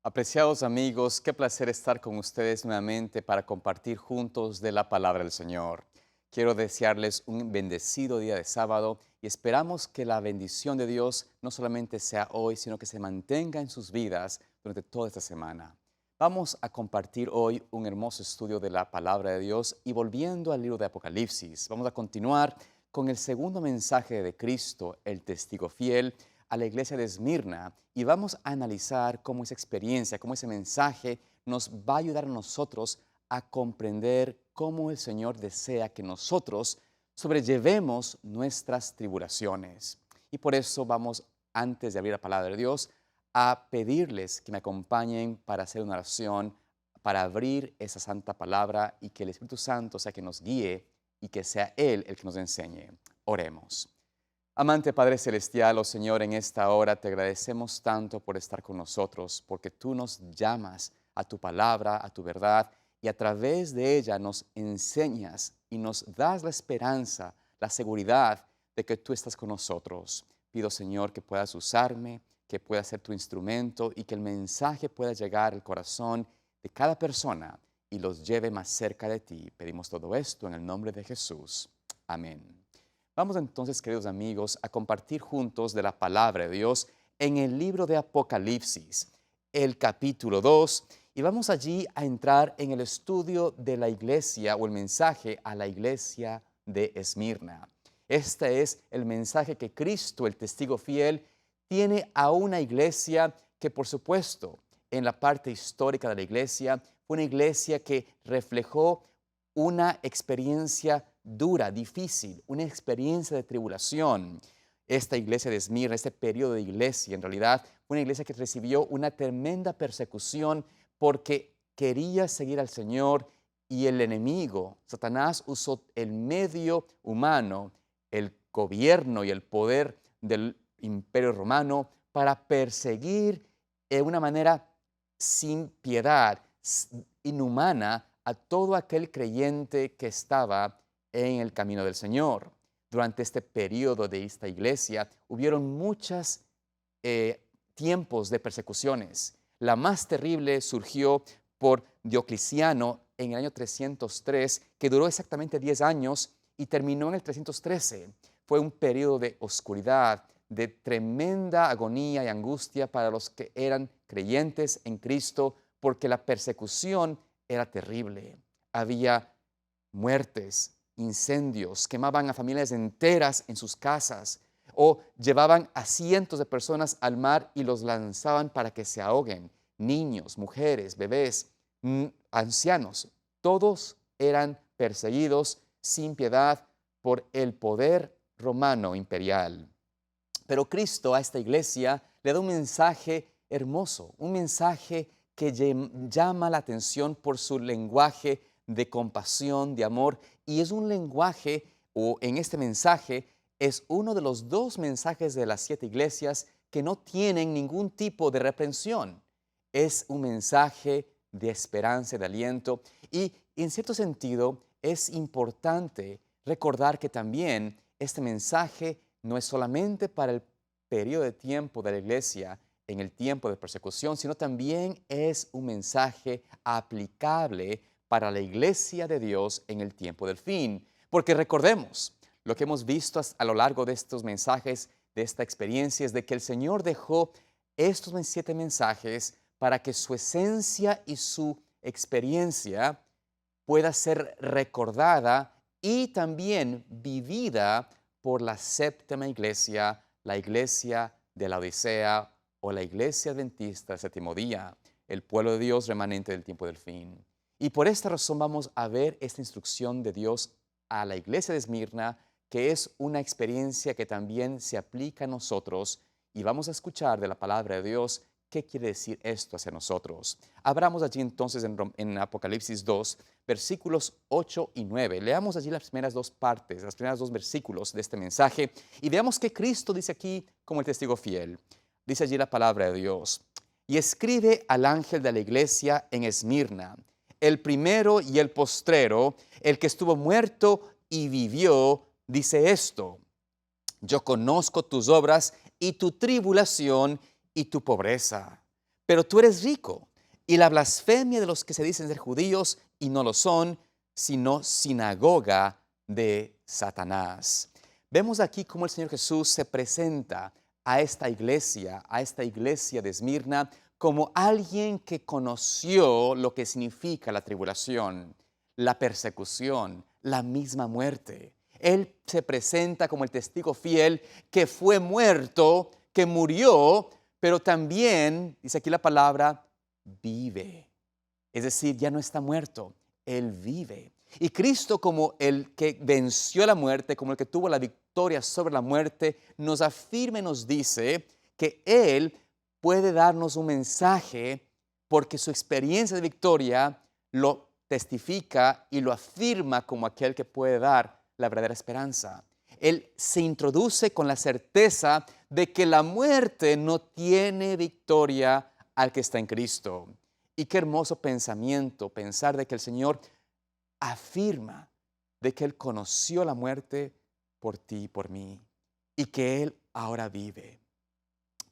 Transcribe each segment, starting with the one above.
Apreciados amigos, qué placer estar con ustedes nuevamente para compartir juntos de la palabra del Señor. Quiero desearles un bendecido día de sábado y esperamos que la bendición de Dios no solamente sea hoy, sino que se mantenga en sus vidas durante toda esta semana. Vamos a compartir hoy un hermoso estudio de la palabra de Dios y volviendo al libro de Apocalipsis, vamos a continuar con el segundo mensaje de Cristo, el testigo fiel, a la iglesia de Esmirna y vamos a analizar cómo esa experiencia, cómo ese mensaje nos va a ayudar a nosotros a comprender cómo el Señor desea que nosotros sobrellevemos nuestras tribulaciones. Y por eso vamos, antes de abrir la palabra de Dios, a pedirles que me acompañen para hacer una oración, para abrir esa santa palabra y que el Espíritu Santo sea que nos guíe y que sea Él el que nos enseñe. Oremos. Amante Padre Celestial, oh Señor, en esta hora te agradecemos tanto por estar con nosotros, porque tú nos llamas a tu palabra, a tu verdad, y a través de ella nos enseñas y nos das la esperanza, la seguridad de que tú estás con nosotros. Pido, Señor, que puedas usarme, que pueda ser tu instrumento y que el mensaje pueda llegar al corazón de cada persona y los lleve más cerca de ti. Pedimos todo esto en el nombre de Jesús. Amén. Vamos entonces, queridos amigos, a compartir juntos de la palabra de Dios en el libro de Apocalipsis, el capítulo 2, y vamos allí a entrar en el estudio de la iglesia o el mensaje a la iglesia de Esmirna. Este es el mensaje que Cristo, el testigo fiel, tiene a una iglesia que, por supuesto, en la parte histórica de la iglesia, fue una iglesia que reflejó una experiencia dura, difícil, una experiencia de tribulación. Esta iglesia de Esmirna, este periodo de iglesia, en realidad fue una iglesia que recibió una tremenda persecución porque quería seguir al Señor y el enemigo, Satanás, usó el medio humano, el gobierno y el poder del imperio romano para perseguir de una manera sin piedad, inhumana, a todo aquel creyente que estaba en el camino del Señor. Durante este periodo de esta iglesia hubieron muchos tiempos de persecuciones. La más terrible surgió por Diocleciano en el año 303, que duró exactamente 10 años y terminó en el 313. Fue un periodo de oscuridad, de tremenda agonía y angustia para los que eran creyentes en Cristo, porque la persecución era terrible. Había muertes, incendios, quemaban a familias enteras en sus casas o llevaban a cientos de personas al mar y los lanzaban para que se ahoguen. Niños, mujeres, bebés, ancianos, todos eran perseguidos sin piedad por el poder romano imperial. Pero Cristo a esta iglesia le da un mensaje hermoso, un mensaje que llama la atención por su lenguaje de compasión, de amor, y es un lenguaje, o en este mensaje, es uno de los dos mensajes de las 7 iglesias que no tienen ningún tipo de reprensión. Es un mensaje de esperanza, de aliento, y en cierto sentido es importante recordar que también este mensaje no es solamente para el periodo de tiempo de la iglesia, en el tiempo de persecución, sino también es un mensaje aplicable para la iglesia de Dios en el tiempo del fin. Porque recordemos, lo que hemos visto a lo largo de estos mensajes, de esta experiencia, es de que el Señor dejó estos 7 mensajes para que su esencia y su experiencia pueda ser recordada y también vivida por la séptima iglesia, la iglesia de la Odisea o la iglesia adventista del séptimo día, el pueblo de Dios remanente del tiempo del fin. Y por esta razón vamos a ver esta instrucción de Dios a la iglesia de Esmirna, que es una experiencia que también se aplica a nosotros, y vamos a escuchar de la palabra de Dios qué quiere decir esto hacia nosotros. Abramos allí entonces en Apocalipsis 2, versículos 8 y 9. Leamos allí las primeras dos partes, los primeros 2 versículos de este mensaje, y veamos qué Cristo dice aquí como el testigo fiel. Dice allí la palabra de Dios: y escribe al ángel de la iglesia en Esmirna, el primero y el postrero, el que estuvo muerto y vivió, dice esto: yo conozco tus obras y tu tribulación y tu pobreza, pero tú eres rico. Y la blasfemia de los que se dicen ser judíos y no lo son, sino sinagoga de Satanás. Vemos aquí cómo el Señor Jesús se presenta a esta iglesia de Esmirna, como alguien que conoció lo que significa la tribulación, la persecución, la misma muerte. Él se presenta como el testigo fiel que fue muerto, que murió, pero también, dice aquí la palabra, vive. Es decir, ya no está muerto, Él vive. Y Cristo, como el que venció la muerte, como el que tuvo la victoria sobre la muerte, nos afirma y nos dice que Él puede darnos un mensaje porque su experiencia de victoria lo testifica y lo afirma como aquel que puede dar la verdadera esperanza. Él se introduce con la certeza de que la muerte no tiene victoria al que está en Cristo. Y qué hermoso pensamiento pensar de que el Señor afirma de que Él conoció la muerte por ti y por mí y que Él ahora vive.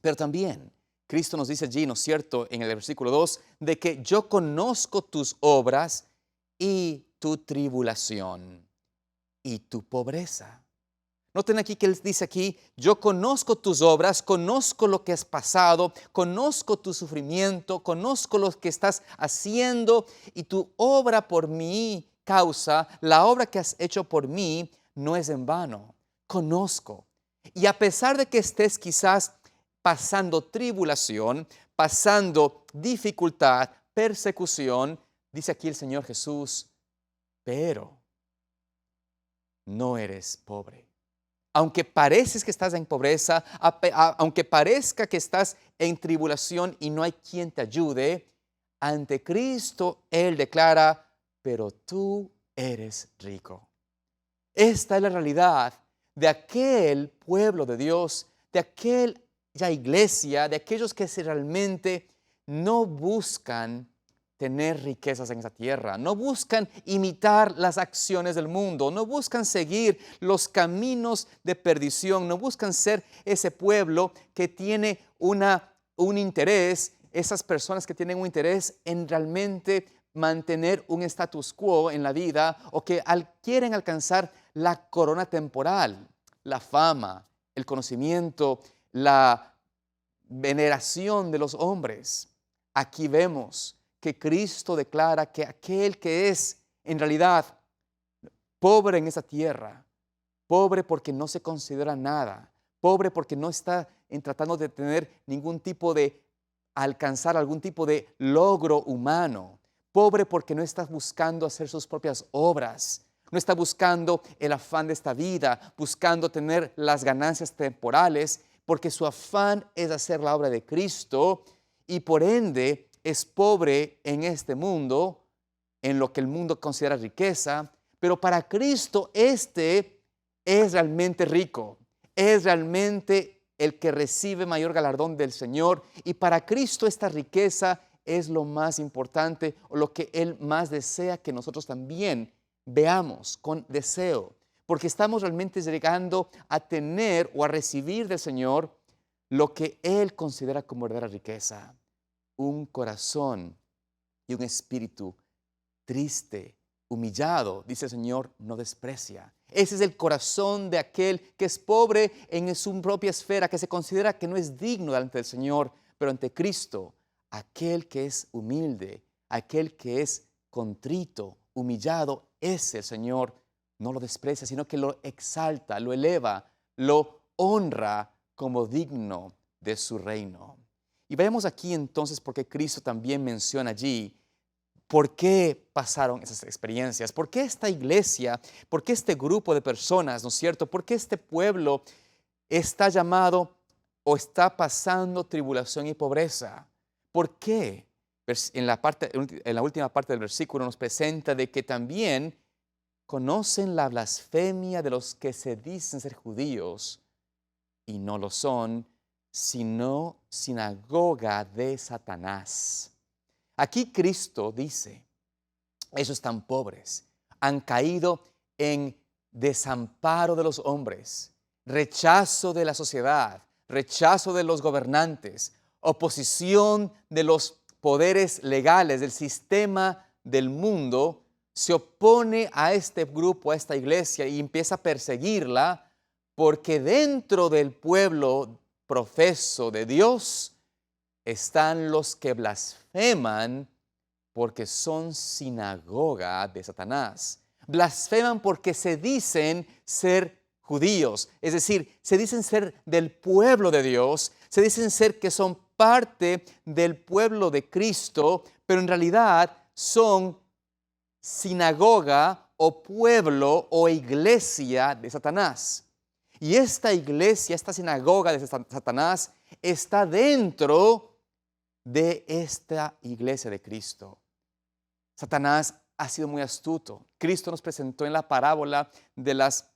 Pero también Cristo nos dice allí, ¿no es cierto?, en el versículo 2, de que yo conozco tus obras y tu tribulación y tu pobreza. Noten aquí que Él dice aquí, yo conozco tus obras, conozco lo que has pasado, conozco tu sufrimiento, conozco lo que estás haciendo y tu obra por mi causa, la obra que has hecho por mí, no es en vano. Conozco. Y a pesar de que estés quizás pasando tribulación, pasando dificultad, persecución, dice aquí el Señor Jesús, pero no eres pobre. Aunque pareces que estás en pobreza, aunque parezca que estás en tribulación y no hay quien te ayude, ante Cristo Él declara, pero tú eres rico. Esta es la realidad de aquel pueblo de Dios, de aquella iglesia, de aquellos que realmente no buscan tener riquezas en esa tierra, no buscan imitar las acciones del mundo, no buscan seguir los caminos de perdición, no buscan ser ese pueblo que tiene un interés, esas personas que tienen un interés en realmente mantener un status quo en la vida o que quieren alcanzar la corona temporal, la fama, el conocimiento, la veneración de los hombres. Aquí vemos que Cristo declara que aquel que es en realidad pobre en esa tierra, pobre porque no se considera nada, pobre porque no está tratando de tener ningún tipo de alcanzar algún tipo de logro humano, pobre porque no está buscando hacer sus propias obras, no está buscando el afán de esta vida, buscando tener las ganancias temporales, porque su afán es hacer la obra de Cristo y por ende es pobre en este mundo, en lo que el mundo considera riqueza, pero para Cristo este es realmente rico, es realmente el que recibe mayor galardón del Señor y para Cristo esta riqueza es lo más importante o lo que Él más desea que nosotros también veamos con deseo, porque estamos realmente llegando a tener o a recibir del Señor lo que Él considera como verdadera riqueza. Un corazón y un espíritu triste, humillado, dice el Señor, no desprecia. Ese es el corazón de aquel que es pobre en su propia esfera, que se considera que no es digno delante del Señor, pero ante Cristo, aquel que es humilde, aquel que es contrito, humillado, ese el Señor no lo desprecia, sino que lo exalta, lo eleva, lo honra como digno de su reino. Y vemos aquí entonces por qué Cristo también menciona allí por qué pasaron esas experiencias, por qué esta iglesia, por qué este grupo de personas, ¿no es cierto? ¿Por qué este pueblo está llamado o está pasando tribulación y pobreza? ¿Por qué? En la última parte del versículo nos presenta de que también conocen la blasfemia de los que se dicen ser judíos y no lo son, sino sinagoga de Satanás. Aquí Cristo dice, ellos están pobres, han caído en desamparo de los hombres, rechazo de la sociedad, rechazo de los gobernantes, oposición de los poderes legales, del sistema del mundo, se opone a este grupo, a esta iglesia, y empieza a perseguirla, porque dentro del pueblo profeso de Dios están los que blasfeman porque son sinagoga de Satanás. Blasfeman porque se dicen ser judíos, es decir, se dicen ser del pueblo de Dios, se dicen ser que son parte del pueblo de Cristo, pero en realidad son sinagoga o pueblo o iglesia de Satanás. Y esta iglesia, esta sinagoga de Satanás, está dentro de esta iglesia de Cristo. Satanás ha sido muy astuto. Cristo nos presentó en la parábola de las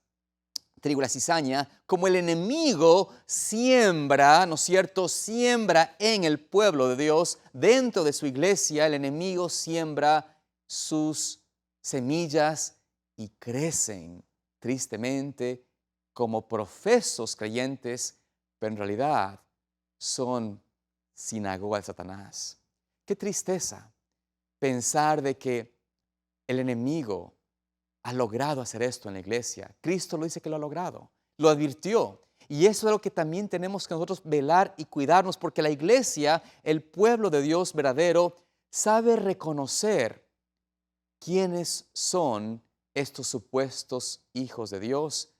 trigo y la cizaña como el enemigo siembra, ¿no es cierto? Siembra en el pueblo de Dios, dentro de su iglesia, el enemigo siembra sus semillas y crecen tristemente como profesos creyentes, pero en realidad son sinagoga de Satanás. Qué tristeza pensar de que el enemigo ha logrado hacer esto en la iglesia. Cristo lo dice que lo ha logrado, lo advirtió. Y eso es lo que también tenemos que nosotros velar y cuidarnos, porque la iglesia, el pueblo de Dios verdadero, sabe reconocer quiénes son estos supuestos hijos de Dios,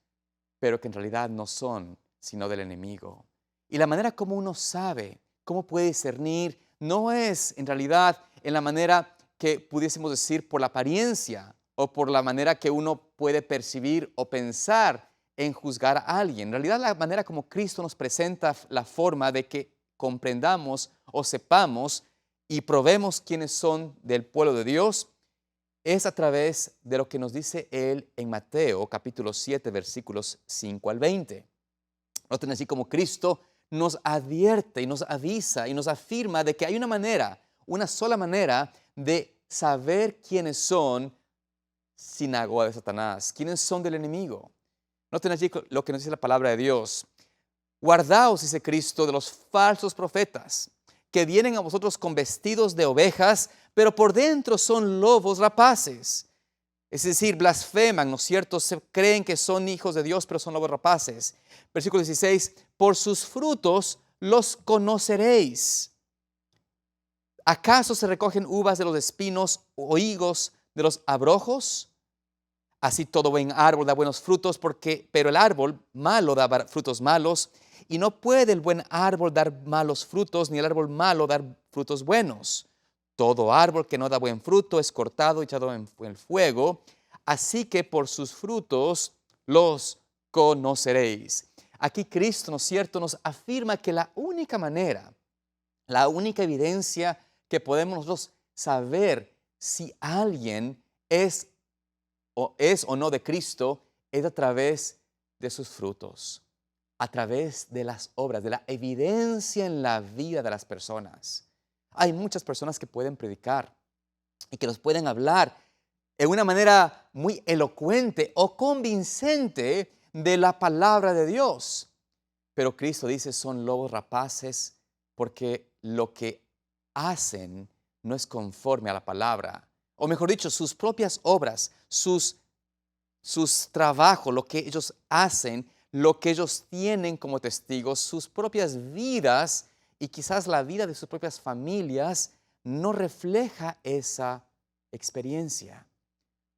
pero que en realidad no son, sino del enemigo. Y la manera como uno sabe, cómo puede discernir, no es en realidad en la manera que pudiésemos decir por la apariencia o por la manera que uno puede percibir o pensar en juzgar a alguien. En realidad la manera como Cristo nos presenta la forma de que comprendamos o sepamos y probemos quiénes son del pueblo de Dios es a través de lo que nos dice Él en Mateo capítulo 7 versículos 5 al 20. Noten así como Cristo nos advierte y nos avisa y nos afirma de que hay una manera, una sola manera de saber quiénes son sinagoga de Satanás, quiénes son del enemigo. Noten allí lo que nos dice la palabra de Dios. Guardaos, dice Cristo, de los falsos profetas, que vienen a vosotros con vestidos de ovejas, pero por dentro son lobos rapaces. Es decir, blasfeman, ¿no es cierto? Se creen que son hijos de Dios, pero son lobos rapaces. Versículo 16, por sus frutos los conoceréis. ¿Acaso se recogen uvas de los espinos o higos de los abrojos? Así todo buen árbol da buenos frutos, pero el árbol malo da frutos malos, y no puede el buen árbol dar malos frutos, ni el árbol malo dar frutos buenos. Todo árbol que no da buen fruto es cortado y echado en el fuego. Así que por sus frutos los conoceréis. Aquí Cristo, ¿no es cierto?, nos afirma que la única manera, la única evidencia que podemos nosotros saber si alguien es o no de Cristo es a través de sus frutos, a través de las obras, de la evidencia en la vida de las personas. Hay muchas personas que pueden predicar y que nos pueden hablar en una manera muy elocuente o convincente de la palabra de Dios. Pero Cristo dice son lobos rapaces porque lo que hacen no es conforme a la palabra. O mejor dicho, sus propias obras, sus trabajos, lo que ellos hacen, lo que ellos tienen como testigos, sus propias vidas y quizás la vida de sus propias familias no refleja esa experiencia.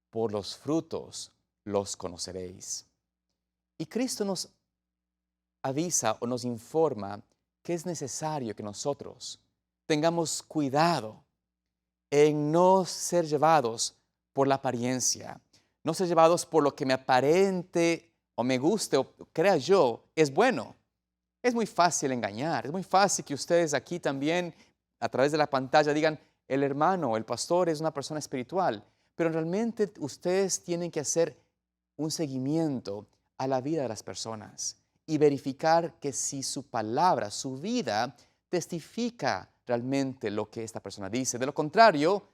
Por los frutos los conoceréis. Y Cristo nos avisa o nos informa que es necesario que nosotros tengamos cuidado en no ser llevados por la apariencia, no ser llevados por lo que me aparente o me guste o crea yo es bueno. Es muy fácil engañar, es muy fácil que ustedes aquí también a través de la pantalla digan el hermano, el pastor es una persona espiritual, pero realmente ustedes tienen que hacer un seguimiento a la vida de las personas y verificar que si su palabra, su vida testifica realmente lo que esta persona dice. De lo contrario,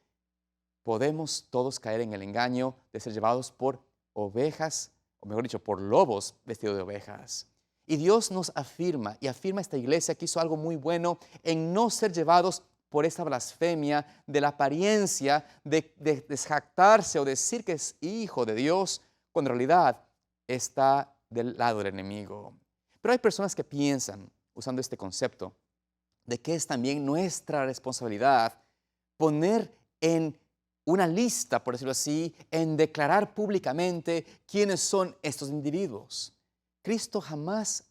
podemos todos caer en el engaño de ser llevados por ovejas, o mejor dicho, por lobos vestidos de ovejas. Y Dios nos afirma, y afirma esta iglesia que hizo algo muy bueno en no ser llevados por esta blasfemia de la apariencia de jactarse o decir que es hijo de Dios, cuando en realidad está del lado del enemigo. Pero hay personas que piensan, usando este concepto, de que es también nuestra responsabilidad poner en una lista, por decirlo así, en declarar públicamente quiénes son estos individuos. Cristo jamás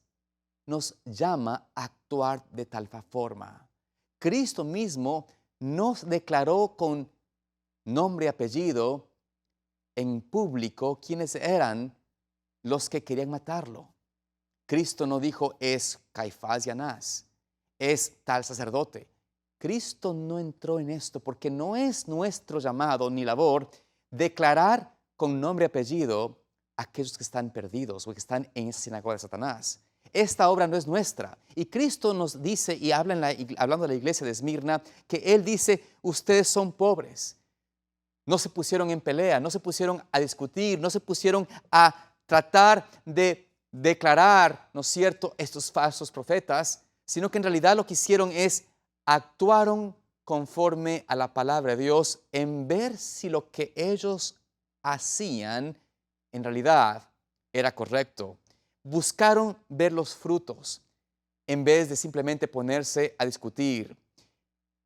nos llama a actuar de tal forma. Cristo mismo nos declaró con nombre y apellido en público quiénes eran los que querían matarlo. Cristo no dijo es Caifás y Anás, es tal sacerdote. Cristo no entró en esto porque no es nuestro llamado ni labor declarar con nombre y apellido a aquellos que están perdidos o que están en esa sinagoga de Satanás. Esta obra no es nuestra. Y Cristo nos dice, y hablando de la iglesia de Esmirna, que Él dice, ustedes son pobres. No se pusieron en pelea, no se pusieron a discutir, no se pusieron a tratar de declarar, ¿no es cierto?, estos falsos profetas, sino que en realidad lo que hicieron es actuaron conforme a la palabra de Dios en ver si lo que ellos hacían en realidad era correcto. Buscaron ver los frutos en vez de simplemente ponerse a discutir.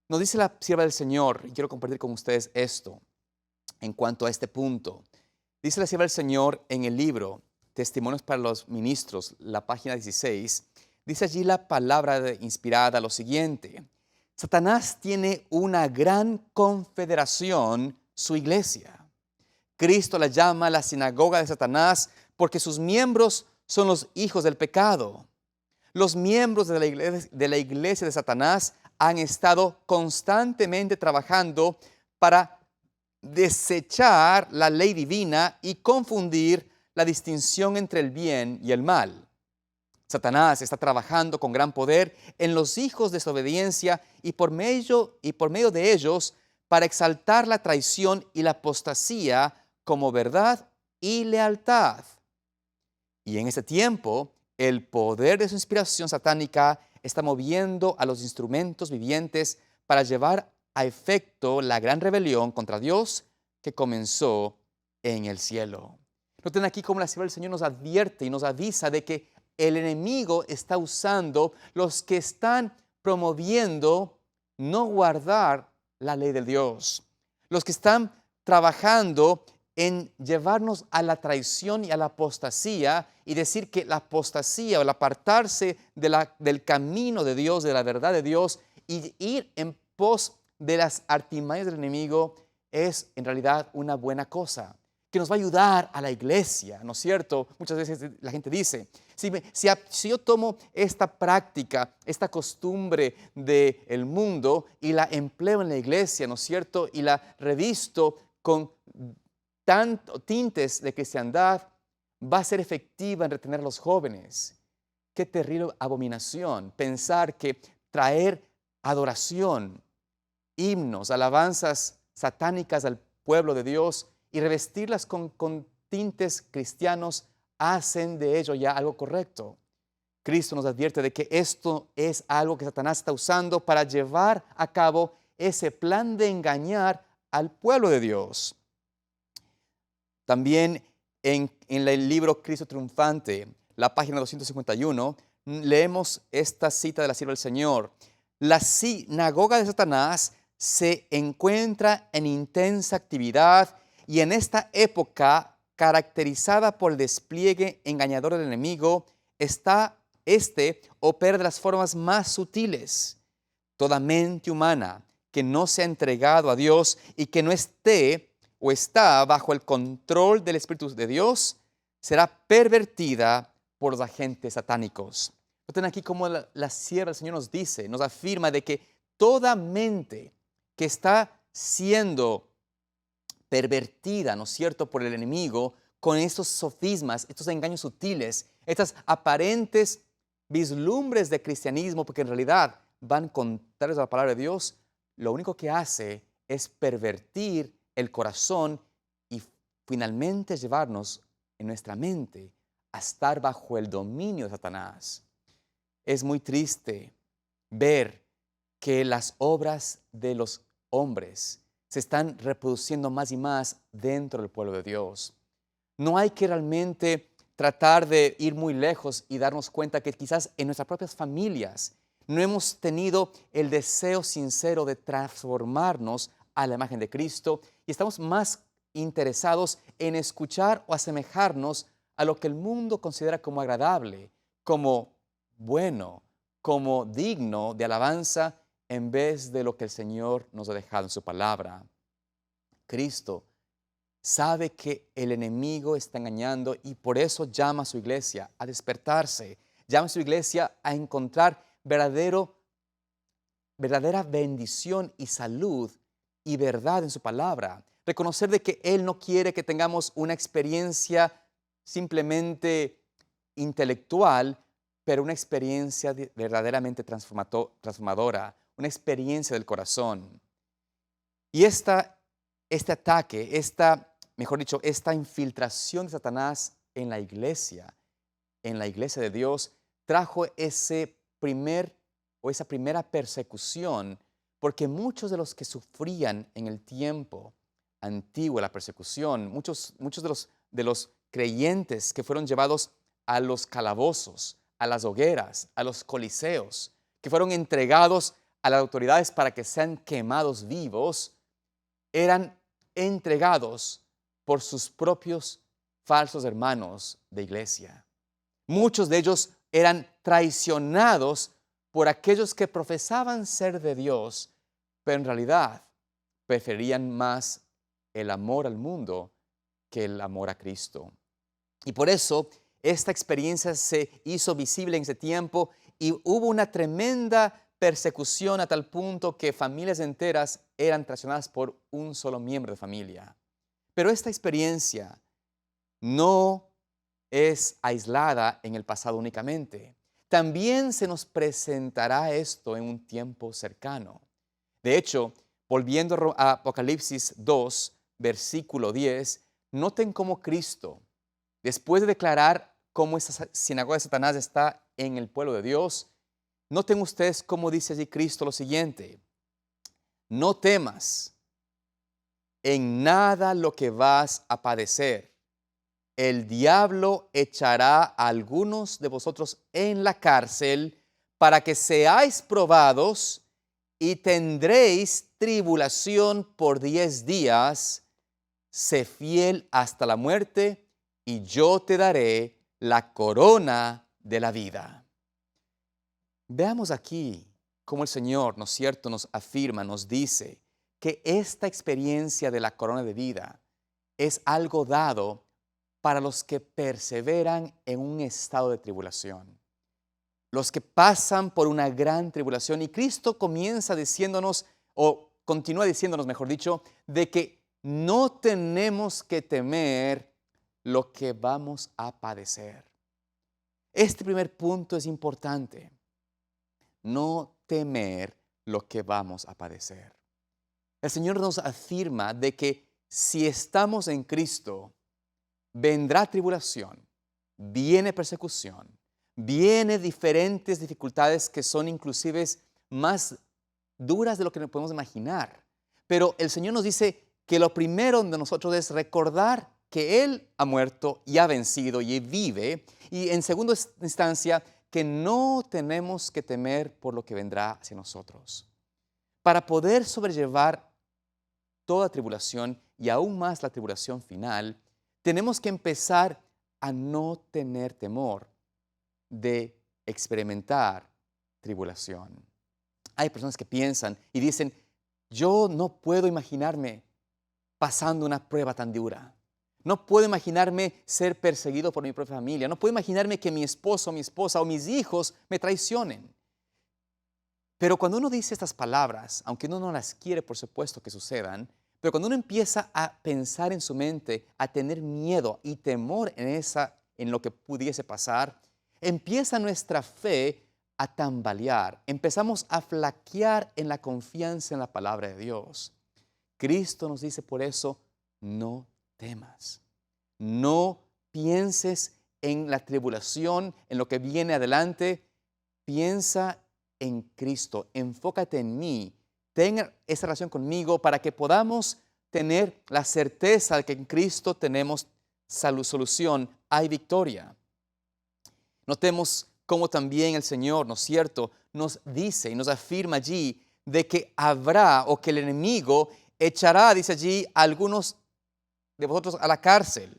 Nos dice la sierva del Señor, y quiero compartir con ustedes esto en cuanto a este punto. Dice la sierva del Señor en el libro Testimonios para los Ministros, la página 16, dice allí la palabra inspirada lo siguiente: Satanás tiene una gran confederación, su iglesia. Cristo la llama la sinagoga de Satanás porque sus miembros son los hijos del pecado. Los miembros de la iglesia de Satanás han estado constantemente trabajando para desechar la ley divina y confundir la distinción entre el bien y el mal. Satanás está trabajando con gran poder en los hijos de desobediencia y por medio de ellos para exaltar la traición y la apostasía como verdad y lealtad. Y en este tiempo, el poder de su inspiración satánica está moviendo a los instrumentos vivientes para llevar a efecto la gran rebelión contra Dios que comenzó en el cielo. Noten aquí cómo la sierva del Señor nos advierte y nos avisa de que el enemigo está usando los que están promoviendo no guardar la ley de Dios. Los que están trabajando en llevarnos a la traición y a la apostasía y decir que la apostasía o el apartarse del camino de Dios, de la verdad de Dios y ir en pos de las artimañas del enemigo es en realidad una buena cosa, que nos va a ayudar a la iglesia, ¿no es cierto? Muchas veces la gente dice, si yo tomo esta práctica, esta costumbre del mundo y la empleo en la iglesia, ¿no es cierto? Y la revisto con tintes de cristiandad, va a ser efectiva en retener a los jóvenes. Qué terrible abominación pensar que traer adoración, himnos, alabanzas satánicas al pueblo de Dios y revestirlas con tintes cristianos hacen de ello ya algo correcto. Cristo nos advierte de que esto es algo que Satanás está usando para llevar a cabo ese plan de engañar al pueblo de Dios. También en el libro Cristo Triunfante, la página 251, leemos esta cita de la sierva del Señor. La sinagoga de Satanás se encuentra en intensa actividad y en esta época caracterizada por el despliegue engañador del enemigo, opera de las formas más sutiles. Toda mente humana que no se ha entregado a Dios y que no esté o está bajo el control del Espíritu de Dios, será pervertida por los agentes satánicos. Noten aquí cómo la sierva del Señor nos dice, nos afirma de que toda mente que está siendo pervertida, ¿no es cierto?, por el enemigo, con estos sofismas, estos engaños sutiles, estas aparentes vislumbres de cristianismo, porque en realidad van contrarios a la palabra de Dios, lo único que hace es pervertir el corazón y finalmente llevarnos en nuestra mente a estar bajo el dominio de Satanás. Es muy triste ver que las obras de los hombres se están reproduciendo más y más dentro del pueblo de Dios. No hay que realmente tratar de ir muy lejos y darnos cuenta que quizás en nuestras propias familias no hemos tenido el deseo sincero de transformarnos a la imagen de Cristo y estamos más interesados en escuchar o asemejarnos a lo que el mundo considera como agradable, como bueno, como digno de alabanza, en vez de lo que el Señor nos ha dejado en su palabra. Cristo sabe que el enemigo está engañando y por eso llama a su iglesia a despertarse, llama a su iglesia a encontrar verdadera bendición y salud y verdad en su palabra. Reconocer de que Él no quiere que tengamos una experiencia simplemente intelectual, pero una experiencia verdaderamente transformadora, una experiencia del corazón. Y este ataque, mejor dicho, esta infiltración de Satanás en la iglesia de Dios, trajo esa primera persecución, porque muchos de los que sufrían en el tiempo antiguo la persecución, muchos de los creyentes que fueron llevados a los calabozos, a las hogueras, a los coliseos, que fueron entregados a las autoridades para que sean quemados vivos, eran entregados por sus propios falsos hermanos de iglesia. Muchos de ellos eran traicionados por aquellos que profesaban ser de Dios, pero en realidad preferían más el amor al mundo que el amor a Cristo. Y por eso esta experiencia se hizo visible en ese tiempo y hubo una tremenda persecución a tal punto que familias enteras eran traicionadas por un solo miembro de familia. Pero esta experiencia no es aislada en el pasado únicamente. También se nos presentará esto en un tiempo cercano. De hecho, volviendo a Apocalipsis 2, versículo 10, noten cómo Cristo, después de declarar cómo esa sinagoga de Satanás está en el pueblo de Dios, noten ustedes cómo dice allí Cristo lo siguiente: no temas en nada lo que vas a padecer. El diablo echará a algunos de vosotros en la cárcel para que seáis probados y tendréis tribulación por 10 días. Sé fiel hasta la muerte y yo te daré la corona de la vida. Veamos aquí cómo el Señor, ¿no es cierto?, nos afirma, nos dice que esta experiencia de la corona de vida es algo dado para los que perseveran en un estado de tribulación, los que pasan por una gran tribulación. Y Cristo comienza diciéndonos, o continúa diciéndonos, mejor dicho, de que no tenemos que temer lo que vamos a padecer. Este primer punto es importante. No temer lo que vamos a padecer. El Señor nos afirma de que si estamos en Cristo, vendrá tribulación, viene persecución, viene diferentes dificultades que son inclusive más duras de lo que nos podemos imaginar. Pero el Señor nos dice que lo primero de nosotros es recordar que Él ha muerto y ha vencido y vive. Y en segunda instancia, que no tenemos que temer por lo que vendrá hacia nosotros. Para poder sobrellevar toda tribulación y aún más la tribulación final, tenemos que empezar a no tener temor de experimentar tribulación. Hay personas que piensan y dicen, yo no puedo imaginarme pasando una prueba tan dura. No puedo imaginarme ser perseguido por mi propia familia. No puedo imaginarme que mi esposo, mi esposa o mis hijos me traicionen. Pero cuando uno dice estas palabras, aunque uno no las quiere, por supuesto, que sucedan, pero cuando uno empieza a pensar en su mente, a tener miedo y temor en lo que pudiese pasar, empieza nuestra fe a tambalear. Empezamos a flaquear en la confianza en la palabra de Dios. Cristo nos dice por eso, no temas. No pienses en la tribulación, en lo que viene adelante, piensa en Cristo, enfócate en mí, ten esa relación conmigo para que podamos tener la certeza de que en Cristo tenemos solución, hay victoria. Notemos cómo también el Señor, ¿no es cierto?, nos dice y nos afirma allí de que habrá o que el enemigo echará, dice allí, a algunos de vosotros a la cárcel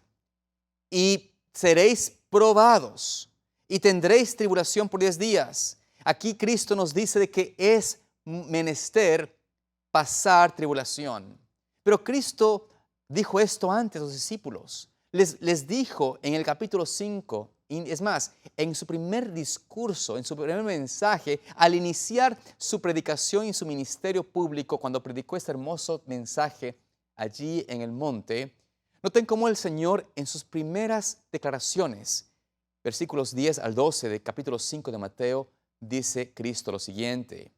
y seréis probados y tendréis tribulación por 10 días. Aquí Cristo nos dice de que es menester pasar tribulación. Pero Cristo dijo esto antes a los discípulos. Les dijo en el capítulo 5, y es más, en su primer discurso, en su primer mensaje, al iniciar su predicación y su ministerio público, cuando predicó este hermoso mensaje allí en el monte, noten cómo el Señor en sus primeras declaraciones, versículos 10 al 12 del capítulo 5 de Mateo, dice Cristo lo siguiente: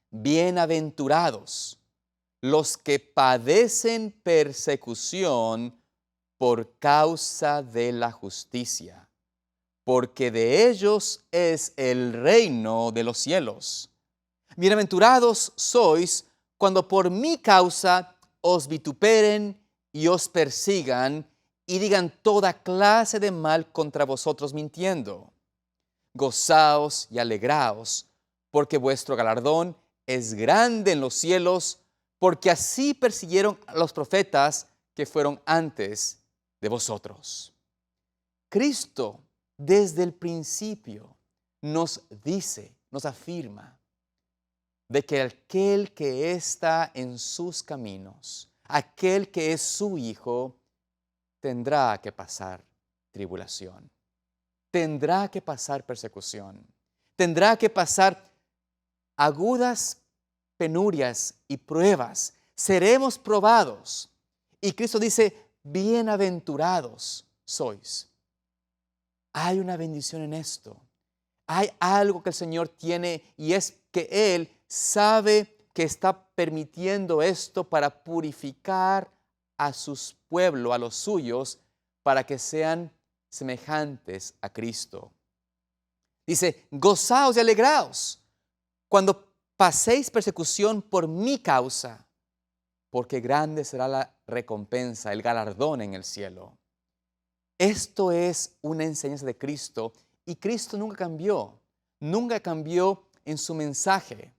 bienaventurados los que padecen persecución por causa de la justicia, porque de ellos es el reino de los cielos. Bienaventurados sois cuando por mi causa os vituperen y os persigan y digan toda clase de mal contra vosotros mintiendo. Gozaos y alegraos, porque vuestro galardón es grande en los cielos, porque así persiguieron a los profetas que fueron antes de vosotros. Cristo desde el principio nos dice, nos afirma, de que aquel que está en sus caminos, aquel que es su hijo, tendrá que pasar tribulación, tendrá que pasar persecución, tendrá que pasar agudas penurias y pruebas. Seremos probados. Y Cristo dice, bienaventurados sois. Hay una bendición en esto. Hay algo que el Señor tiene y es que Él sabe que está permitiendo esto para purificar a sus pueblos, a los suyos, para que sean semejantes a Cristo. Dice, gozaos y alegraos cuando paséis persecución por mi causa, porque grande será la recompensa, el galardón en el cielo. Esto es una enseñanza de Cristo y Cristo nunca cambió en su mensaje.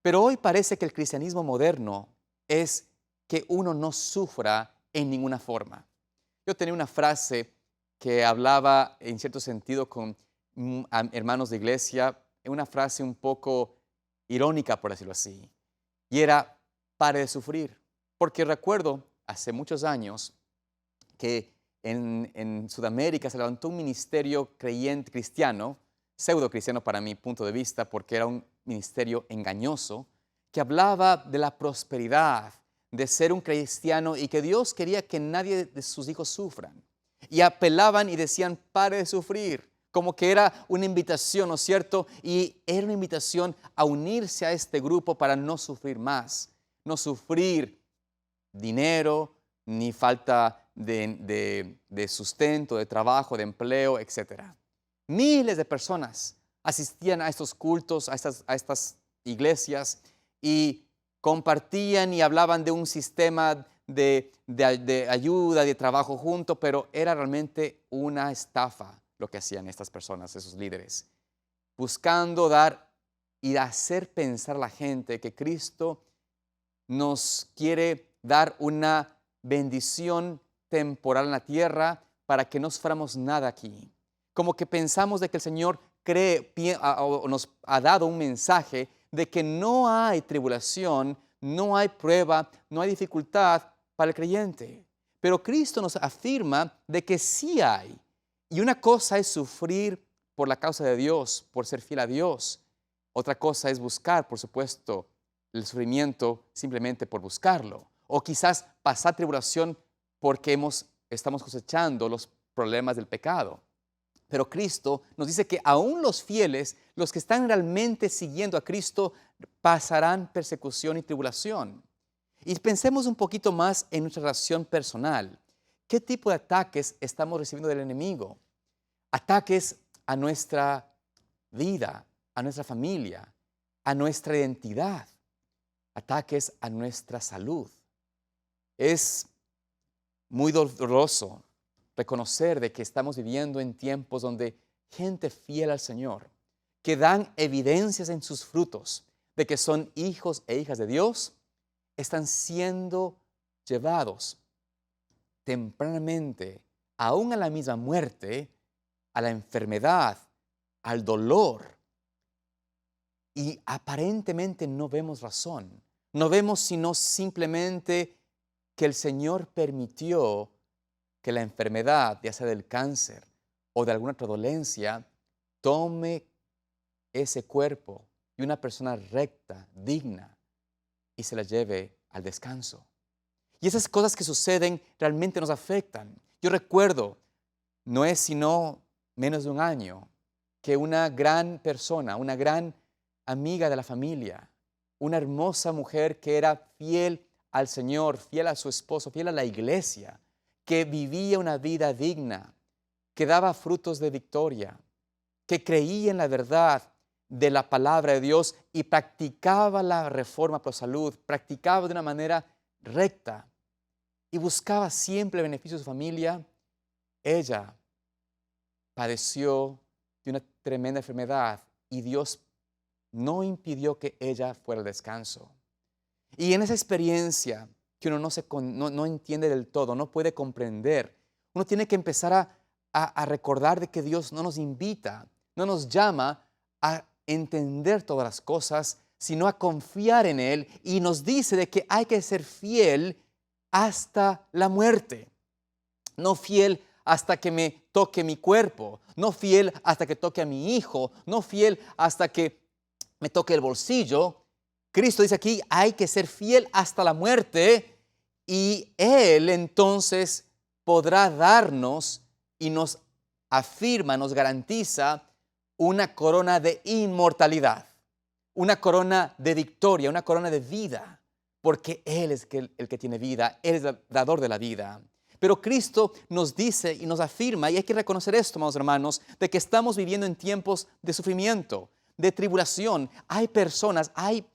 Pero hoy parece que el cristianismo moderno es que uno no sufra en ninguna forma. Yo tenía una frase que hablaba en cierto sentido con hermanos de iglesia, una frase un poco irónica, por decirlo así, y era, pare de sufrir. Porque recuerdo hace muchos años que en Sudamérica se levantó un ministerio creyente cristiano, pseudo cristiano para mi punto de vista, porque era un ministerio engañoso, que hablaba de la prosperidad, de ser un cristiano y que Dios quería que nadie de sus hijos sufran. Y apelaban y decían, pare de sufrir, como que era una invitación, ¿no es cierto? Y era una invitación a unirse a este grupo para no sufrir más, no sufrir dinero, ni falta de sustento, de trabajo, de empleo, etc. Miles de personas asistían a estos cultos, a estas iglesias y compartían y hablaban de un sistema de ayuda, de trabajo junto, pero era realmente una estafa lo que hacían estas personas, esos líderes, buscando dar y hacer pensar a la gente que Cristo nos quiere dar una bendición temporal en la tierra para que no suframos nada aquí. Como que pensamos de que el Señor nos ha dado un mensaje de que no hay tribulación, no hay prueba, no hay dificultad para el creyente. Pero Cristo nos afirma de que sí hay. Y una cosa es sufrir por la causa de Dios, por ser fiel a Dios. Otra cosa es buscar, por supuesto, el sufrimiento simplemente por buscarlo. O quizás pasar tribulación porque estamos cosechando los problemas del pecado. Pero Cristo nos dice que aún los fieles, los que están realmente siguiendo a Cristo, pasarán persecución y tribulación. Y pensemos un poquito más en nuestra relación personal. ¿Qué tipo de ataques estamos recibiendo del enemigo? ataques a nuestra vida, a nuestra familia, a nuestra identidad, ataques a nuestra salud. Es muy doloroso reconocer de que estamos viviendo en tiempos donde gente fiel al Señor, que dan evidencias en sus frutos de que son hijos e hijas de Dios, están siendo llevados tempranamente, aún a la misma muerte, a la enfermedad, al dolor. Y aparentemente no vemos razón. No vemos sino simplemente que el Señor permitió que la enfermedad, ya sea del cáncer o de alguna otra dolencia, tome ese cuerpo y una persona recta, digna, y se la lleve al descanso. Y esas cosas que suceden realmente nos afectan. Yo recuerdo, no es sino menos de un año, que una gran persona, una gran amiga de la familia, una hermosa mujer que era fiel al Señor, fiel a su esposo, fiel a la iglesia, que vivía una vida digna, que daba frutos de victoria, que creía en la verdad de la palabra de Dios y practicaba la reforma pro salud, practicaba de una manera recta y buscaba siempre el beneficio de su familia. Ella padeció de una tremenda enfermedad y Dios no impidió que ella fuera al descanso. Y en esa experiencia que uno no entiende del todo, no puede comprender, uno tiene que empezar a recordar de que Dios no nos invita, no nos llama a entender todas las cosas, sino a confiar en Él, y nos dice de que hay que ser fiel hasta la muerte. No fiel hasta que me toque mi cuerpo, no fiel hasta que toque a mi hijo, no fiel hasta que me toque el bolsillo. Cristo dice aquí, hay que ser fiel hasta la muerte, y Él entonces podrá darnos y nos afirma, nos garantiza una corona de inmortalidad, una corona de victoria, una corona de vida, porque Él es el que tiene vida, Él es el dador de la vida. Pero Cristo nos dice y nos afirma, y hay que reconocer esto, amados hermanos, de que estamos viviendo en tiempos de sufrimiento, de tribulación. Hay personas, hay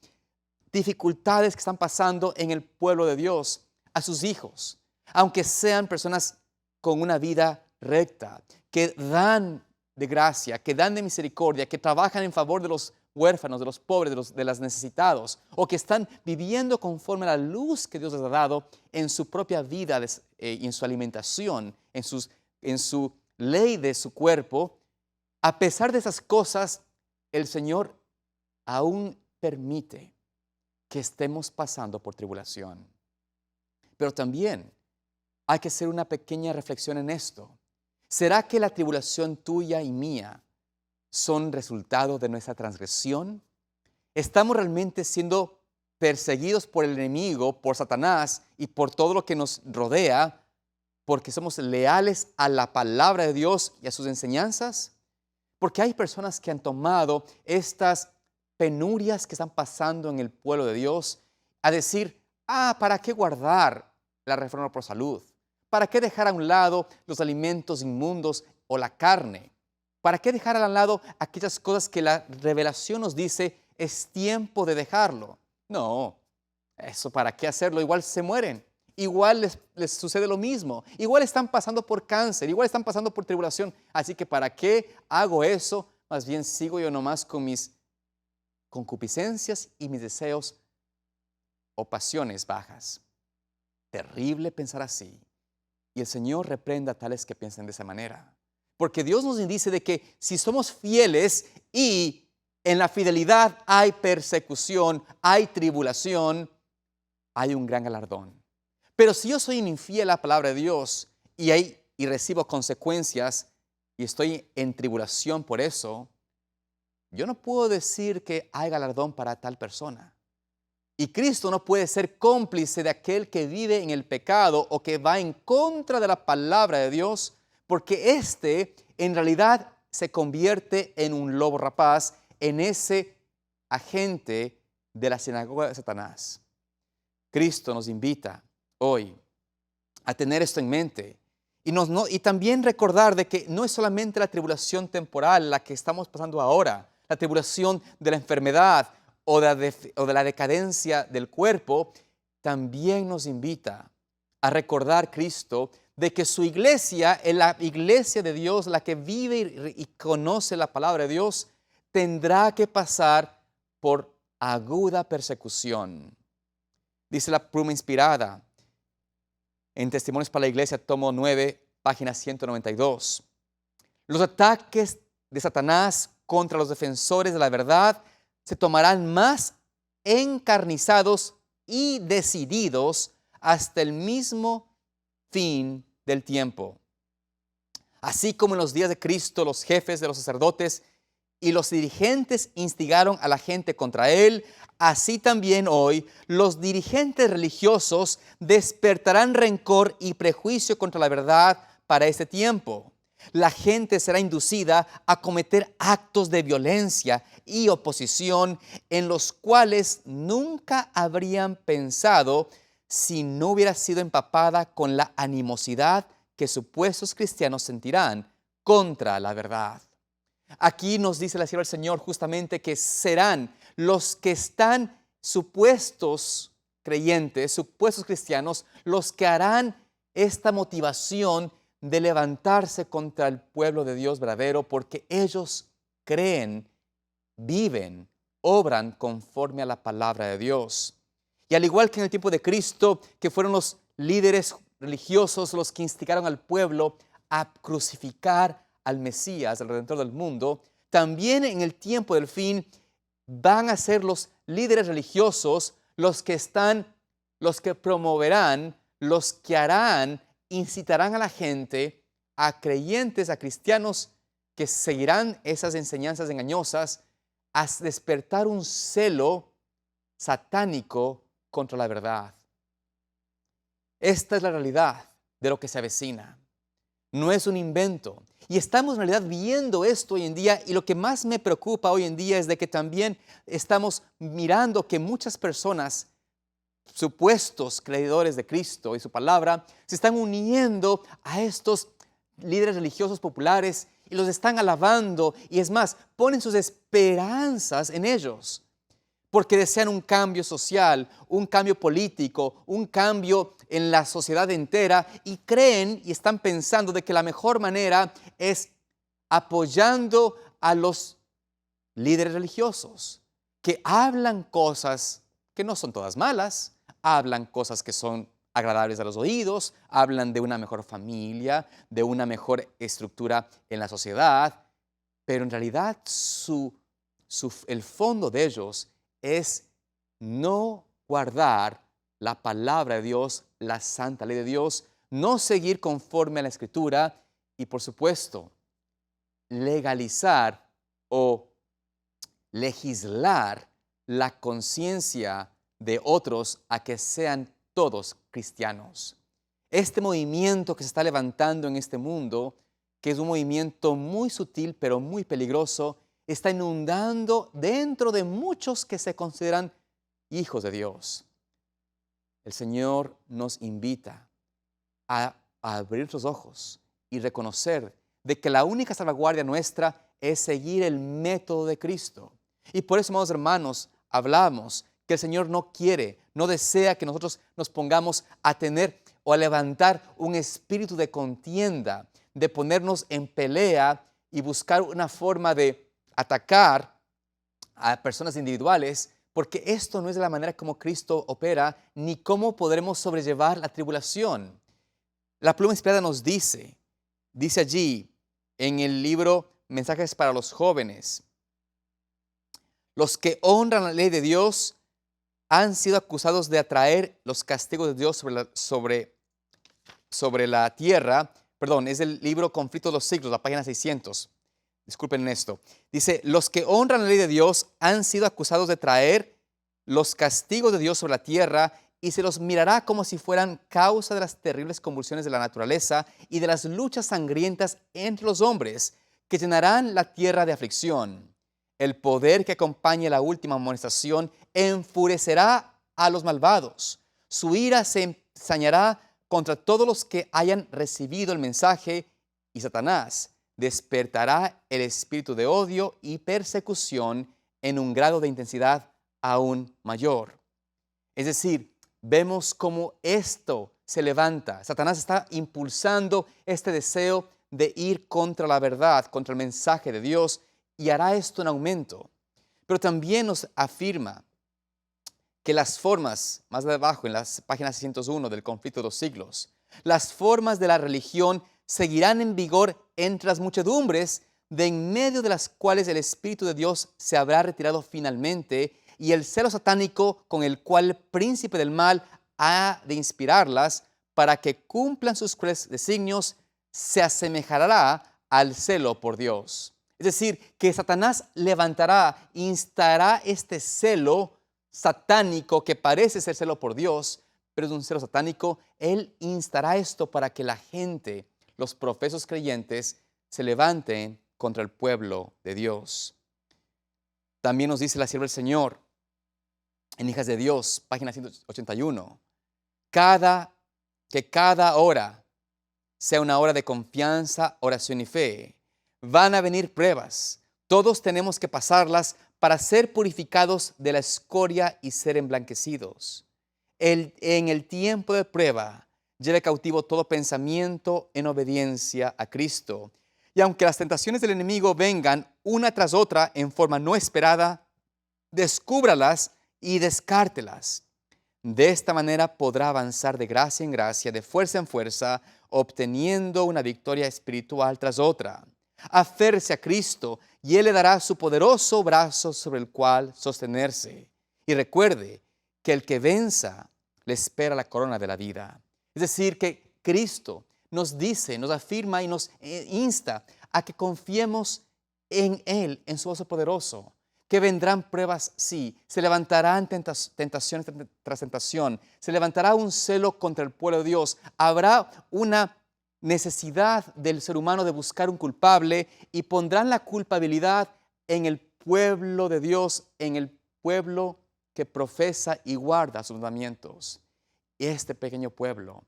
dificultades que están pasando en el pueblo de Dios, a sus hijos, aunque sean personas con una vida recta, que dan de gracia, que dan de misericordia, que trabajan en favor de los huérfanos, de los pobres, de los necesitados, o que están viviendo conforme a la luz que Dios les ha dado en su propia vida y en su alimentación, en su ley de su cuerpo. A pesar de esas cosas, el Señor aún permite que estemos pasando por tribulación. Pero también hay que hacer una pequeña reflexión en esto. ¿Será que la tribulación tuya y mía son resultado de nuestra transgresión? ¿Estamos realmente siendo perseguidos por el enemigo, por Satanás y por todo lo que nos rodea, porque somos leales a la palabra de Dios y a sus enseñanzas? Porque hay personas que han tomado estas penurias que están pasando en el pueblo de Dios a decir, ¿para qué guardar la reforma por salud? ¿Para qué dejar a un lado los alimentos inmundos o la carne? ¿Para qué dejar a un lado aquellas cosas que la revelación nos dice es tiempo de dejarlo? No, eso para qué hacerlo, igual se mueren, igual les sucede lo mismo, igual están pasando por cáncer, igual están pasando por tribulación, así que ¿para qué hago eso? Más bien sigo yo nomás con mis concupiscencias y mis deseos o pasiones bajas. Terrible pensar así. Y el Señor reprenda a tales que piensen de esa manera. Porque Dios nos dice de que si somos fieles y en la fidelidad hay persecución, hay tribulación, hay un gran galardón. Pero si yo soy infiel a la palabra de Dios y recibo consecuencias y estoy en tribulación por eso, yo no puedo decir que hay galardón para tal persona. Y Cristo no puede ser cómplice de aquel que vive en el pecado o que va en contra de la palabra de Dios, porque éste en realidad se convierte en un lobo rapaz, en ese agente de la sinagoga de Satanás. Cristo nos invita hoy a tener esto en mente Y también recordar de que no es solamente la tribulación temporal la que estamos pasando ahora, la tribulación de la enfermedad o de la decadencia del cuerpo, también nos invita a recordar Cristo de que su iglesia es la iglesia de Dios, la que vive y conoce la palabra de Dios, tendrá que pasar por aguda persecución. Dice la pluma inspirada en Testimonios para la Iglesia, tomo 9, página 192. Los ataques de Satanás contra los defensores de la verdad se tomarán más encarnizados y decididos hasta el mismo fin del tiempo. Así como en los días de Cristo, los jefes de los sacerdotes y los dirigentes instigaron a la gente contra él, así también hoy los dirigentes religiosos despertarán rencor y prejuicio contra la verdad para este tiempo. La gente será inducida a cometer actos de violencia y oposición en los cuales nunca habrían pensado si no hubiera sido empapada con la animosidad que supuestos cristianos sentirán contra la verdad. Aquí nos dice la sierva del Señor justamente que serán los que están supuestos creyentes, supuestos cristianos, los que harán esta motivación de levantarse contra el pueblo de Dios verdadero, porque ellos creen, viven, obran conforme a la palabra de Dios. Y al igual que en el tiempo de Cristo, que fueron los líderes religiosos los que instigaron al pueblo a crucificar al Mesías, el Redentor del mundo, también en el tiempo del fin van a ser los líderes religiosos los que promoverán, los que harán, incitarán a la gente, a creyentes, a cristianos que seguirán esas enseñanzas engañosas, a despertar un celo satánico contra la verdad. Esta es la realidad de lo que se avecina. No es un invento. Y estamos en realidad viendo esto hoy en día, y lo que más me preocupa hoy en día es de que también estamos mirando que muchas personas, supuestos creedores de Cristo y su palabra, se están uniendo a estos líderes religiosos populares y los están alabando, y es más, ponen sus esperanzas en ellos, porque desean un cambio social, un cambio político, un cambio en la sociedad entera, y creen y están pensando de que la mejor manera es apoyando a los líderes religiosos, que hablan cosas que no son todas malas, hablan cosas que son agradables a los oídos, hablan de una mejor familia, de una mejor estructura en la sociedad, pero en realidad el fondo de ellos es no guardar la palabra de Dios, la santa ley de Dios, no seguir conforme a la Escritura y, por supuesto, legalizar o legislar la conciencia de otros a que sean todos cristianos. Este movimiento que se está levantando en este mundo, que es un movimiento muy sutil pero muy peligroso, está inundando dentro de muchos que se consideran hijos de Dios. El Señor nos invita a abrir los ojos y reconocer de que la única salvaguardia nuestra es seguir el método de Cristo. Y por eso, amados hermanos, hablamos que el Señor no quiere, no desea que nosotros nos pongamos a tener o a levantar un espíritu de contienda, de ponernos en pelea y buscar una forma de atacar a personas individuales, porque esto no es de la manera como Cristo opera, ni cómo podremos sobrellevar la tribulación. La pluma inspirada nos dice allí en el libro Mensajes para los Jóvenes: los que honran la ley de Dios han sido acusados de atraer los castigos de Dios sobre la tierra. Perdón, es el libro Conflicto de los Siglos, la página 600. Disculpen esto. Dice, los que honran la ley de Dios han sido acusados de traer los castigos de Dios sobre la tierra, y se los mirará como si fueran causa de las terribles convulsiones de la naturaleza y de las luchas sangrientas entre los hombres, que llenarán la tierra de aflicción. El poder que acompañe la última amonestación enfurecerá a los malvados. Su ira se ensañará contra todos los que hayan recibido el mensaje, y Satanás despertará el espíritu de odio y persecución en un grado de intensidad aún mayor. Es decir, vemos cómo esto se levanta. Satanás está impulsando este deseo de ir contra la verdad, contra el mensaje de Dios, y hará esto en aumento. Pero también nos afirma que las formas, más abajo en la página 601 del conflicto de los siglos, las formas de la religión seguirán en vigor entre las muchedumbres, de en medio de las cuales el Espíritu de Dios se habrá retirado finalmente, y el celo satánico con el cual el príncipe del mal ha de inspirarlas para que cumplan sus crueles designios, se asemejará al celo por Dios. Es decir, que Satanás levantará, instará este celo satánico que parece ser celo por Dios, pero es un celo satánico. Él instará esto para que la gente, los profesos creyentes, se levanten contra el pueblo de Dios. También nos dice la sierva del Señor en Hijas de Dios, página 181, que cada hora sea una hora de confianza, oración y fe. Van a venir pruebas. Todos tenemos que pasarlas para ser purificados de la escoria y ser emblanquecidos. En el tiempo de prueba, lleve cautivo todo pensamiento en obediencia a Cristo. Y aunque las tentaciones del enemigo vengan una tras otra en forma no esperada, descúbralas y descártelas. De esta manera podrá avanzar de gracia en gracia, de fuerza en fuerza, obteniendo una victoria espiritual tras otra. Aférrese a Cristo y Él le dará su poderoso brazo sobre el cual sostenerse. Y recuerde que el que venza le espera la corona de la vida. Es decir, que Cristo nos dice, nos afirma y nos insta a que confiemos en Él, en su brazo poderoso. Que vendrán pruebas, sí, se levantarán tentaciones tras tentación, se levantará un celo contra el pueblo de Dios, habrá una necesidad del ser humano de buscar un culpable y pondrán la culpabilidad en el pueblo de Dios, en el pueblo que profesa y guarda sus mandamientos. Este pequeño pueblo,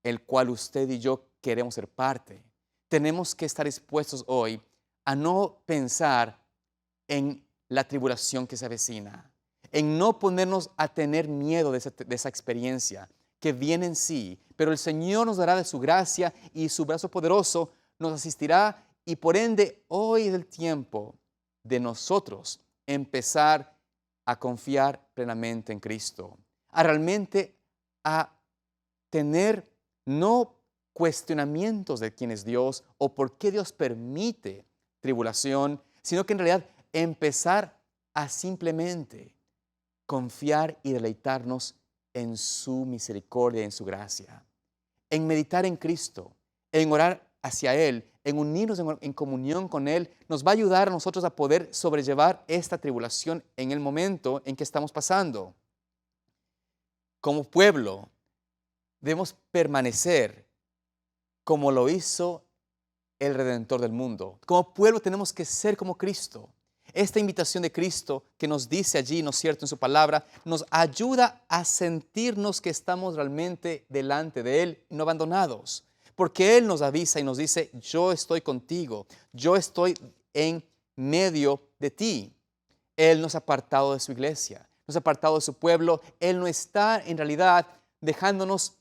el cual usted y yo queremos ser parte, tenemos que estar dispuestos hoy a no pensar en la tribulación que se avecina, en no ponernos a tener miedo de esa experiencia que viene en sí, pero el Señor nos dará de su gracia y su brazo poderoso nos asistirá, y por ende hoy es el tiempo de nosotros empezar a confiar plenamente en Cristo, a realmente a tener no cuestionamientos de quién es Dios o por qué Dios permite tribulación, sino que en realidad empezar a simplemente confiar y deleitarnos en su misericordia y en su gracia, en meditar en Cristo, en orar hacia Él, en unirnos en comunión con Él, nos va a ayudar a nosotros a poder sobrellevar esta tribulación en el momento en que estamos pasando. Como pueblo, debemos permanecer como lo hizo el Redentor del mundo. Como pueblo tenemos que ser como Cristo. Esta invitación de Cristo que nos dice allí, ¿no es cierto?, en su palabra, nos ayuda a sentirnos que estamos realmente delante de Él, no abandonados. Porque Él nos avisa y nos dice, yo estoy contigo, yo estoy en medio de ti. Él nos ha apartado de su iglesia, nos ha apartado de su pueblo. Él no está en realidad dejándonos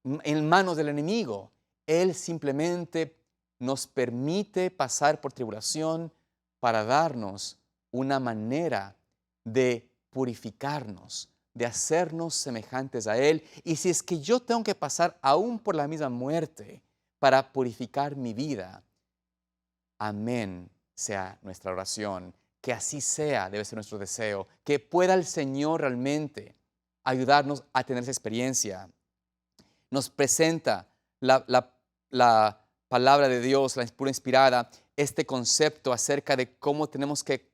en manos del enemigo. Él simplemente nos permite pasar por tribulación para darnos una manera de purificarnos, de hacernos semejantes a Él. Y si es que yo tengo que pasar aún por la misma muerte para purificar mi vida, amén sea nuestra oración. Que así sea, debe ser nuestro deseo. Que pueda el Señor realmente ayudarnos a tener esa experiencia. Nos presenta la palabra de Dios, la pura inspirada, este concepto acerca de cómo tenemos que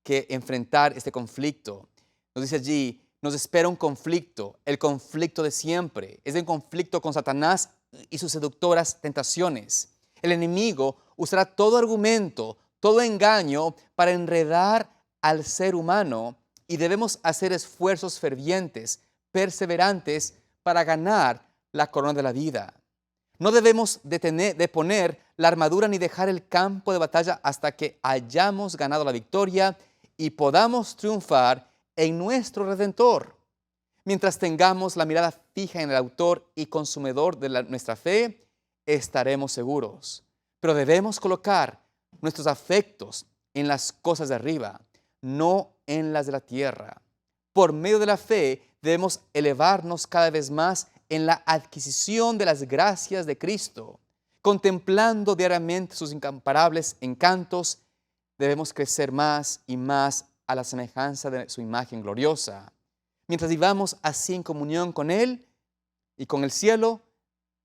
enfrentar este conflicto. Nos dice allí, nos espera un conflicto, el conflicto de siempre. Es el conflicto con Satanás y sus seductoras tentaciones. El enemigo usará todo argumento, todo engaño para enredar al ser humano, y debemos hacer esfuerzos fervientes, perseverantes, para ganar la corona de la vida. No debemos de poner la armadura ni dejar el campo de batalla hasta que hayamos ganado la victoria y podamos triunfar en nuestro Redentor. Mientras tengamos la mirada fija en el autor y consumidor de nuestra fe, estaremos seguros. Pero debemos colocar nuestros afectos en las cosas de arriba, no en las de la tierra. Por medio de la fe debemos elevarnos cada vez más en la adquisición de las gracias de Cristo. Contemplando diariamente sus incomparables encantos, debemos crecer más y más a la semejanza de su imagen gloriosa. Mientras vivamos así en comunión con Él y con el cielo,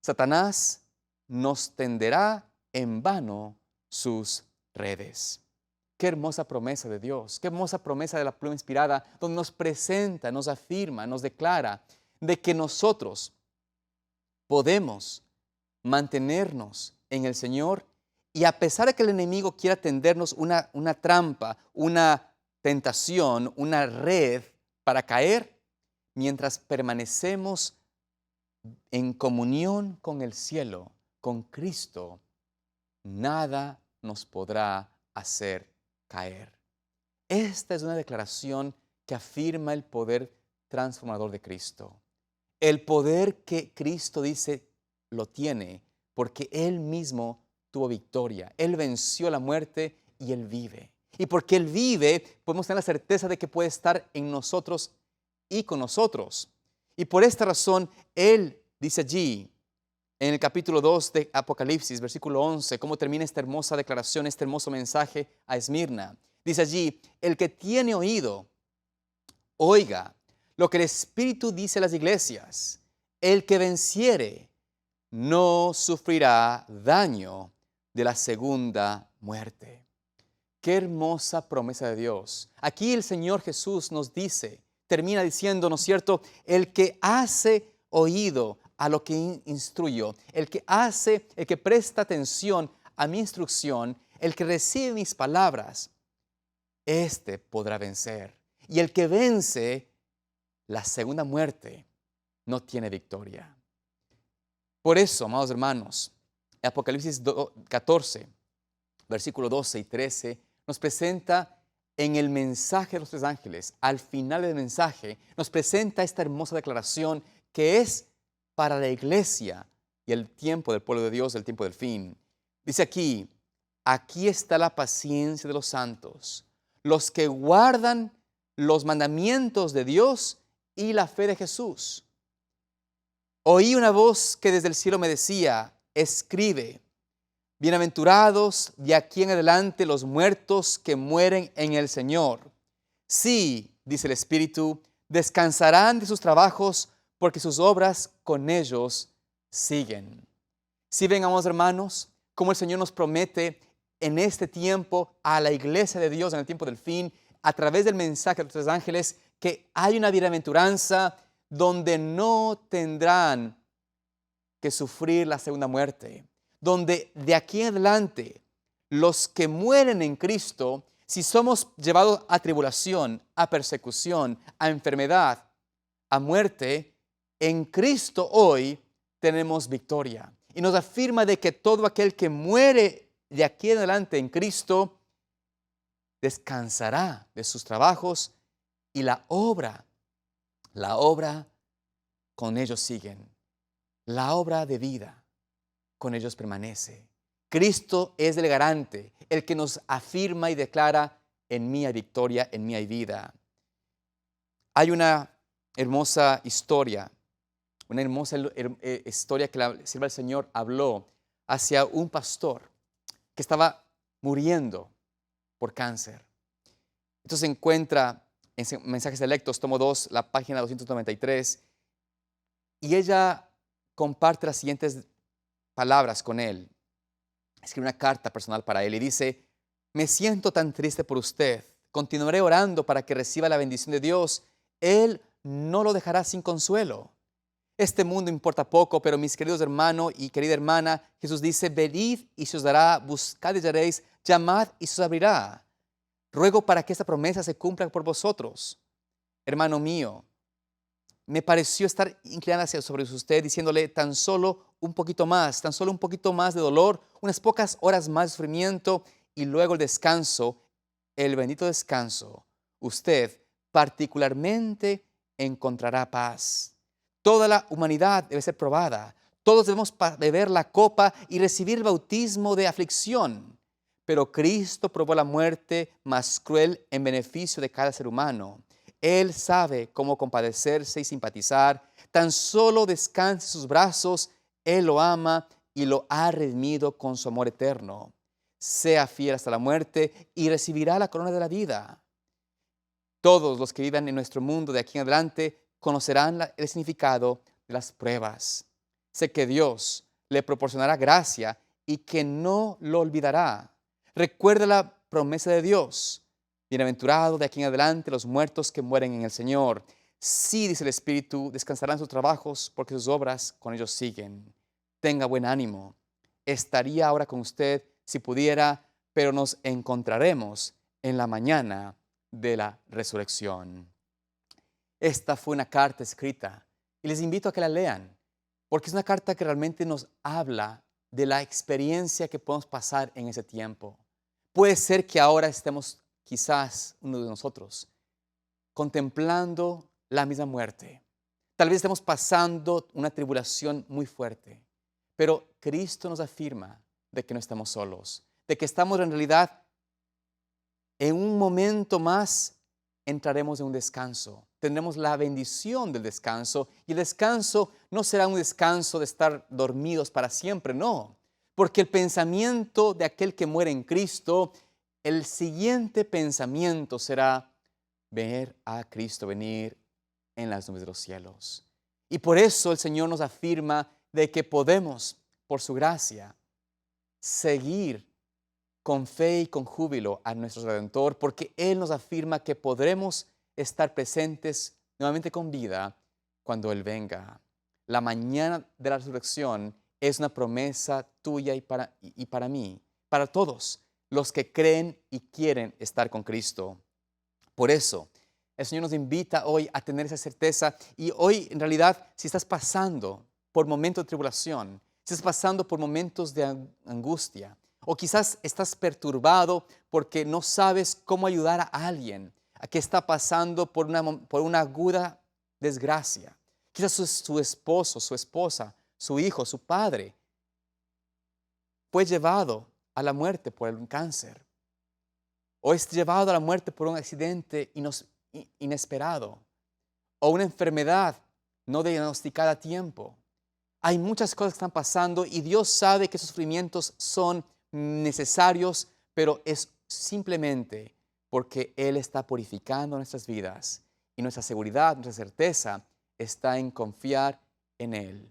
Satanás nos tenderá en vano sus redes. Qué hermosa promesa de Dios, qué hermosa promesa de la pluma inspirada, donde nos presenta, nos afirma, nos declara de que nosotros podemos mantenernos en el Señor y a pesar de que el enemigo quiera tendernos una trampa, una tentación, una red para caer, mientras permanecemos en comunión con el cielo, con Cristo, nada nos podrá hacer caer. Esta es una declaración que afirma el poder transformador de Cristo. El poder que Cristo dice lo tiene porque Él mismo tuvo victoria. Él venció la muerte y Él vive. Y porque Él vive, podemos tener la certeza de que puede estar en nosotros y con nosotros. Y por esta razón, Él dice allí, en el capítulo 2 de Apocalipsis, versículo 11, cómo termina esta hermosa declaración, este hermoso mensaje a Esmirna. Dice allí, el que tiene oído, oiga lo que el Espíritu dice a las iglesias. El que venciere no sufrirá daño de la segunda muerte. Qué hermosa promesa de Dios. Aquí el Señor Jesús nos dice, termina diciendo, ¿no es cierto? El que hace oído a lo que instruyo, el que presta atención a mi instrucción, el que recibe mis palabras, este podrá vencer. Y el que vence la segunda muerte no tiene victoria. Por eso, amados hermanos, Apocalipsis 14, versículo 12 y 13, nos presenta en el mensaje de los tres ángeles, al final del mensaje, nos presenta esta hermosa declaración que es para la iglesia y el tiempo del pueblo de Dios, el tiempo del fin. Dice aquí está la paciencia de los santos, los que guardan los mandamientos de Dios y la fe de Jesús. Oí una voz que desde el cielo me decía, escribe, bienaventurados de aquí en adelante los muertos que mueren en el Señor. Sí, dice el Espíritu, descansarán de sus trabajos porque sus obras con ellos siguen. Si ven, amados hermanos, como el Señor nos promete en este tiempo a la iglesia de Dios en el tiempo del fin, a través del mensaje de los tres ángeles, que hay una bienaventuranza donde no tendrán que sufrir la segunda muerte, donde de aquí en adelante los que mueren en Cristo, si somos llevados a tribulación, a persecución, a enfermedad, a muerte, en Cristo hoy tenemos victoria. Y nos afirma de que todo aquel que muere de aquí en adelante en Cristo descansará de sus trabajos y la obra con ellos siguen. La obra de vida con ellos permanece. Cristo es el garante, el que nos afirma y declara en mí hay victoria, en mí hay vida. Hay una hermosa historia que la sierva del Señor habló hacia un pastor que estaba muriendo por cáncer. Esto se encuentra en Mensajes Selectos, tomo 2, la página 293, y ella comparte las siguientes palabras con él. Escribe una carta personal para él y dice, me siento tan triste por usted, continuaré orando para que reciba la bendición de Dios. Él no lo dejará sin consuelo. Este mundo importa poco, pero mis queridos hermanos y querida hermana, Jesús dice, venid y se os dará, buscad y hallaréis, llamad y se os abrirá. Ruego para que esta promesa se cumpla por vosotros. Hermano mío, me pareció estar inclinada hacia sobre usted, diciéndole tan solo un poquito más, tan solo un poquito más de dolor, unas pocas horas más de sufrimiento y luego el descanso, el bendito descanso. Usted particularmente encontrará paz. Toda la humanidad debe ser probada. Todos debemos beber la copa y recibir el bautismo de aflicción. Pero Cristo probó la muerte más cruel en beneficio de cada ser humano. Él sabe cómo compadecerse y simpatizar. Tan solo descanse en sus brazos. Él lo ama y lo ha redimido con su amor eterno. Sea fiel hasta la muerte y recibirá la corona de la vida. Todos los que vivan en nuestro mundo de aquí en adelante conocerán el significado de las pruebas. Sé que Dios le proporcionará gracia y que no lo olvidará. Recuerda la promesa de Dios. Bienaventurado de aquí en adelante los muertos que mueren en el Señor. Sí, dice el Espíritu, descansarán sus trabajos porque sus obras con ellos siguen. Tenga buen ánimo. Estaría ahora con usted si pudiera, pero nos encontraremos en la mañana de la resurrección. Esta fue una carta escrita y les invito a que la lean, porque es una carta que realmente nos habla de la experiencia que podemos pasar en ese tiempo. Puede ser que ahora estemos, quizás uno de nosotros, contemplando la misma muerte. Tal vez estemos pasando una tribulación muy fuerte, pero Cristo nos afirma de que no estamos solos, de que estamos en realidad en un momento más entraremos en un descanso. Tendremos la bendición del descanso y el descanso no será un descanso de estar dormidos para siempre, no. Porque el pensamiento de aquel que muere en Cristo, el siguiente pensamiento será ver a Cristo venir en las nubes de los cielos. Y por eso el Señor nos afirma de que podemos, por su gracia, seguir con fe y con júbilo a nuestro Redentor, porque Él nos afirma que podremos estar presentes nuevamente con vida cuando Él venga. La mañana de la resurrección es una promesa tuya y para mí, para todos los que creen y quieren estar con Cristo. Por eso, el Señor nos invita hoy a tener esa certeza y hoy, en realidad, si estás pasando por momentos de tribulación, si estás pasando por momentos de angustia, o quizás estás perturbado porque no sabes cómo ayudar a alguien a que está pasando por una aguda desgracia. Quizás su esposo, su esposa, su hijo, su padre fue llevado a la muerte por un cáncer. O es llevado a la muerte por un accidente inesperado. O una enfermedad no diagnosticada a tiempo. Hay muchas cosas que están pasando y Dios sabe que esos sufrimientos son necesarios, pero es simplemente porque Él está purificando nuestras vidas y nuestra seguridad, nuestra certeza está en confiar en Él.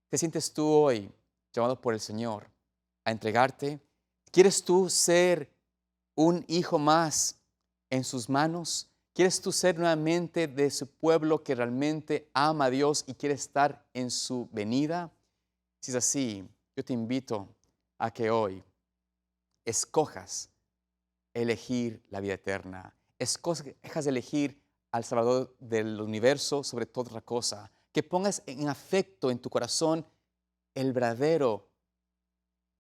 ¿Te sientes tú hoy llamado por el Señor a entregarte? ¿Quieres tú ser un hijo más en sus manos? ¿Quieres tú ser nuevamente de su pueblo que realmente ama a Dios y quiere estar en su venida? Si es así, yo te invito a que hoy escojas elegir la vida eterna. Escojas elegir al Salvador del universo sobre toda otra cosa. Que pongas en afecto en tu corazón el verdadero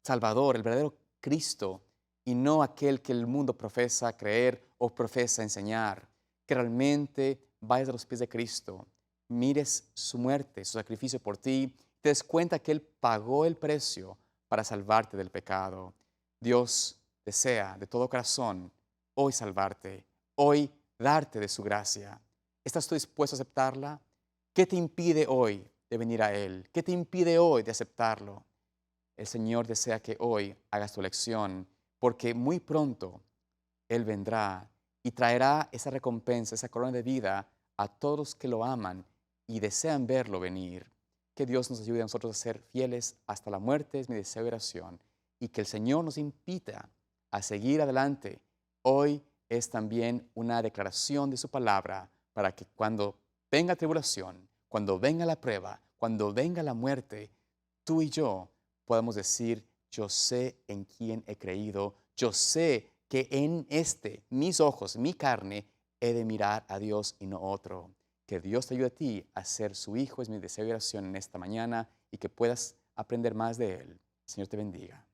Salvador, el verdadero Cristo, y no aquel que el mundo profesa creer o profesa enseñar. Que realmente vayas a los pies de Cristo, mires su muerte, su sacrificio por ti, te des cuenta que Él pagó el precio para salvarte del pecado. Dios desea de todo corazón hoy salvarte, hoy darte de su gracia. ¿Estás tú dispuesto a aceptarla? ¿Qué te impide hoy de venir a Él? ¿Qué te impide hoy de aceptarlo? El Señor desea que hoy hagas tu elección, porque muy pronto Él vendrá y traerá esa recompensa, esa corona de vida a todos los que lo aman y desean verlo venir. Que Dios nos ayude a nosotros a ser fieles hasta la muerte, es mi deseo y oración. Y que el Señor nos invita a seguir adelante. Hoy es también una declaración de su palabra para que cuando venga tribulación, cuando venga la prueba, cuando venga la muerte, tú y yo podamos decir, yo sé en quién he creído, yo sé que en mis ojos, mi carne, he de mirar a Dios y no otro. Que Dios te ayude a ti a ser su hijo, es mi deseo y oración en esta mañana, y que puedas aprender más de Él. El Señor te bendiga.